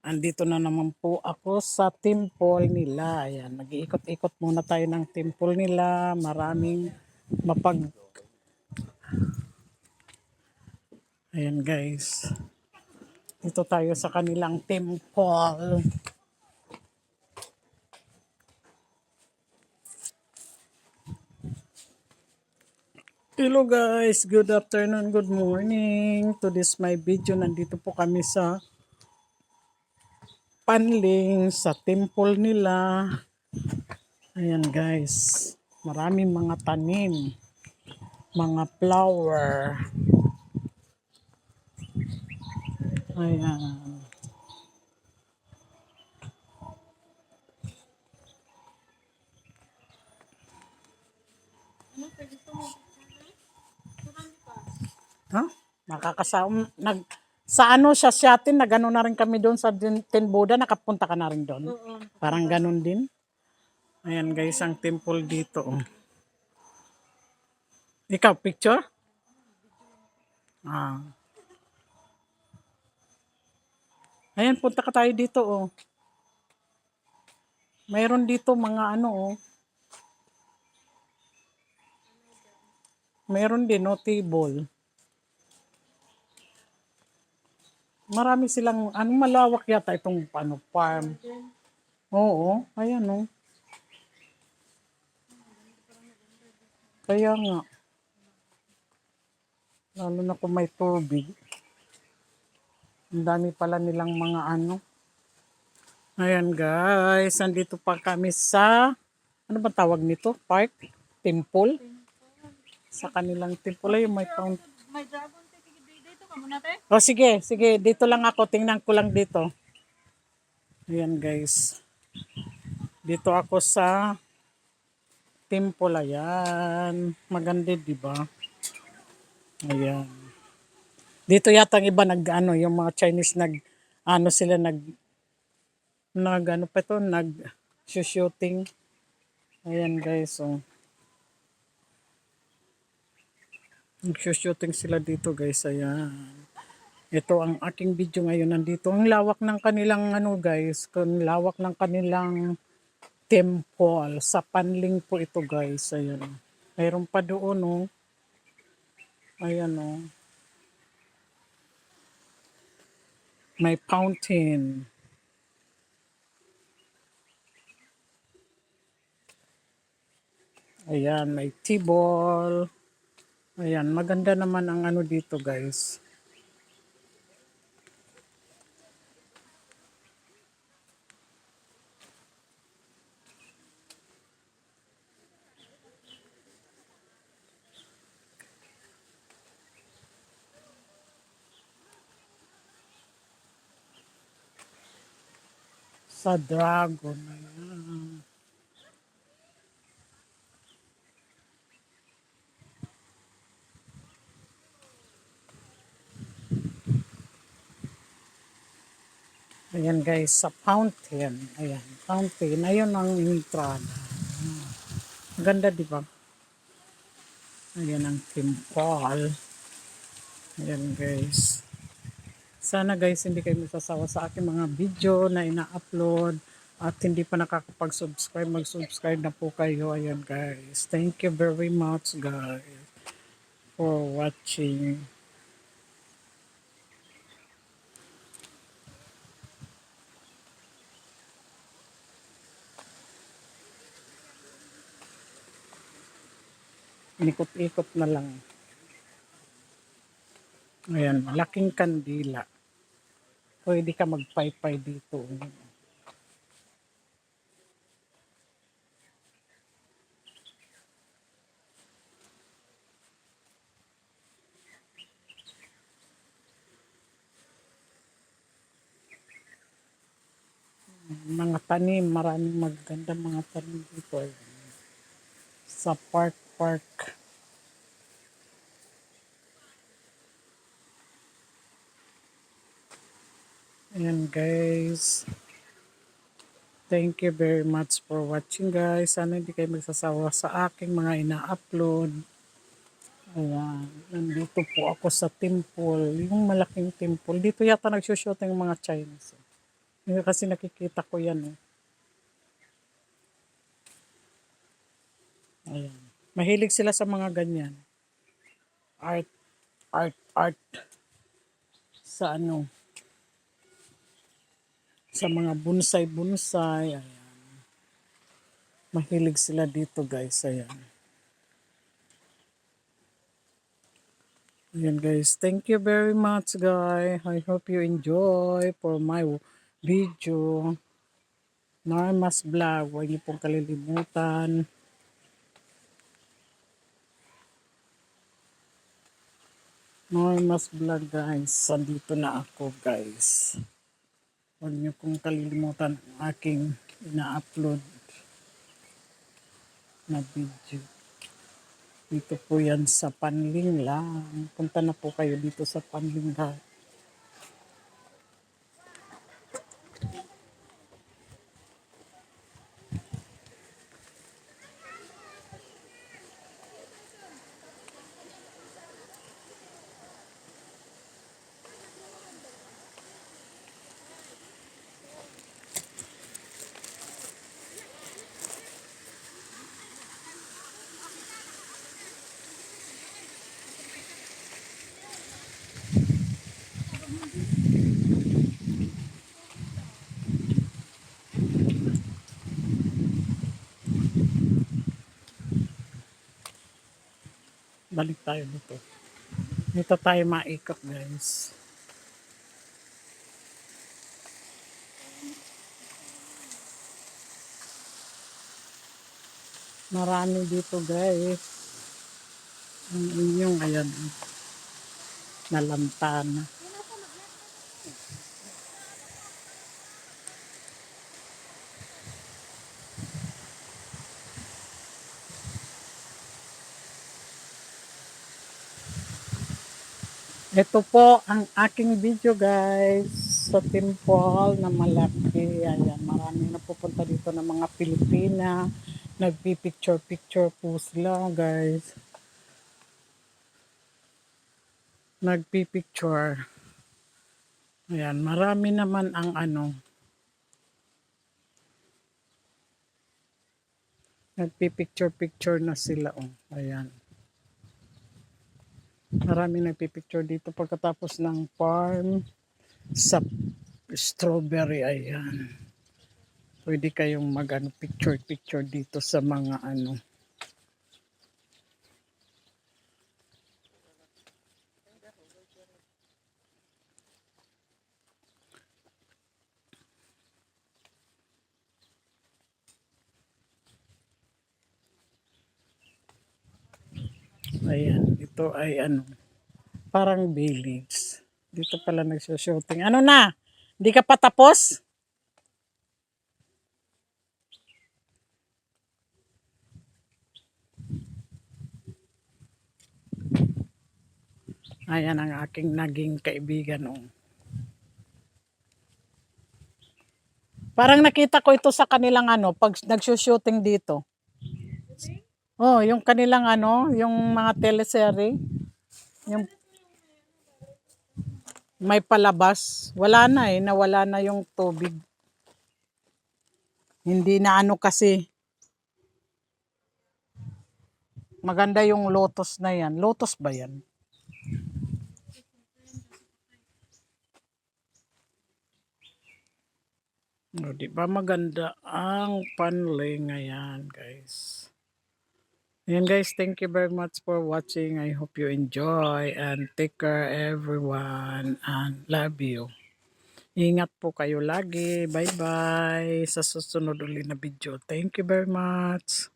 Andito na naman po ako sa temple nila. Ayan, mag-iikot-ikot muna tayo ng temple nila. Maraming mapag... Ayan guys. Dito tayo sa kanilang temple. Hello guys, good afternoon, good morning. To this my video, nandito po kami sa Panling, sa temple nila. Ayan guys, maraming mga tanim, mga flower. Ayan. Ha? Nakakasama, sa ano sa atin, nagano na rin kami doon sa Tin Buddha, nakapunta ka na rin doon. Oo. Parang ganun din. Ayan guys, ang temple dito. Oh. Ikaw, picture? Ah. Ayan, punta ka tayo dito. Oh. Mayroon dito mga ano. Oh. Mayroon din, no, table. Marami silang, malawak yata itong farm. Oo, ayan oh. Kaya nga. Lalo na kung may tubig. Ang dami pala nilang mga ano. Ayan guys, nandito pa kami sa, ano ba tawag nito? Park? Temple? Sa kanilang temple ay may fountain. May dragon dito ka muna te? Oh sige, sige, dito lang ako, tingnan ko lang dito. Ayan guys. Dito ako sa temple, ayan. Maganda, di ba? Ayan. Dito yata ang iba nag yung mga Chinese sila ano pa to, shooting. Ayan guys, oh. Nag-shooting sila dito guys, ayan. Ito ang aking video ngayon, nandito. Ang lawak ng kanilang guys, ang lawak ng kanilang temple. Sa Panling po ito guys, ayan. Mayroon pa doon, oh. Ayan, oh. May fountain. Ayan, may table. Ayan, maganda naman ang dito guys. Sa dragon. Ayan. Ayan guys, sa fountain. Ayan, fountain. Ayun ang entrada. Ganda, di ba? Ayan ang temple. Ayan guys. Sana guys, hindi kayo masasawa sa aking mga video na ina-upload. At hindi pa nakakapag-subscribe, mag-subscribe na po kayo. Ayan guys. Thank you very much guys for watching. Inikot-ikot na lang. Ayan, malaking kandila. Pwede ka magpaypay dito. Mga tanim, maraming maganda mga tanim dito. Ayan. Sa park. Ayan guys. Thank you very much for watching guys. Sana hindi kayo magsasawa sa aking mga ina-upload. Ayan. Nandito po ako sa temple. Yung malaking temple. Dito yata nagsushooting mga Chinese. Kasi nakikita ko yan. Eh. Ayan. Mahilig sila sa mga ganyan. Art, art. Sa ano, sa mga bonsai. Ayan. Mahilig sila dito guys. Ayan. Ayan guys. Thank you very much guys. I hope you enjoy for my video. Normas Vlog. Huwag niyo pong kalilimutan. Normas Vlog guys. Andito na ako guys. Huwag niyo pong kalilimutan ang aking ina-upload na video. Dito po yan sa Panling lang. Punta na po kayo dito sa Panling lang. Balik tayo dito. Dito tayo maikot guys. Marami dito guys. Ang inyong ayan. Nalantana. Ito po ang aking video guys sa temple na malaki. Ayan, marami na pupunta dito ng mga Pilipina. Nagpipicture-picture po sila guys. Nagpipicture. Ayan, marami naman ang ano. Nagpipicture-picture na sila. Oh. Ayan. Marami nagpipicture dito pagkatapos ng farm sa strawberry. Ayan. Pwede kayong picture dito sa mga ano. Ayan, ito ay ano, parang village. Dito pala nagsushooting. Ano na? Hindi ka pa tapos? Ayan ang aking naging kaibigan. Oh. Parang nakita ko ito sa kanilang ano, pag nagsushooting dito. Oh, yung kanilang ano, yung mga teleserye. Yung may palabas. Wala na eh, nawala na yung tubig. Hindi na ano kasi. Maganda yung lotus na yan. Lotus ba yan? O, di ba maganda ang Panling ngayon, guys. Ayan guys, thank you very much for watching. I hope you enjoy and take care everyone and love you. Ingat po kayo lagi. Bye-bye sa susunod ulit na video. Thank you very much.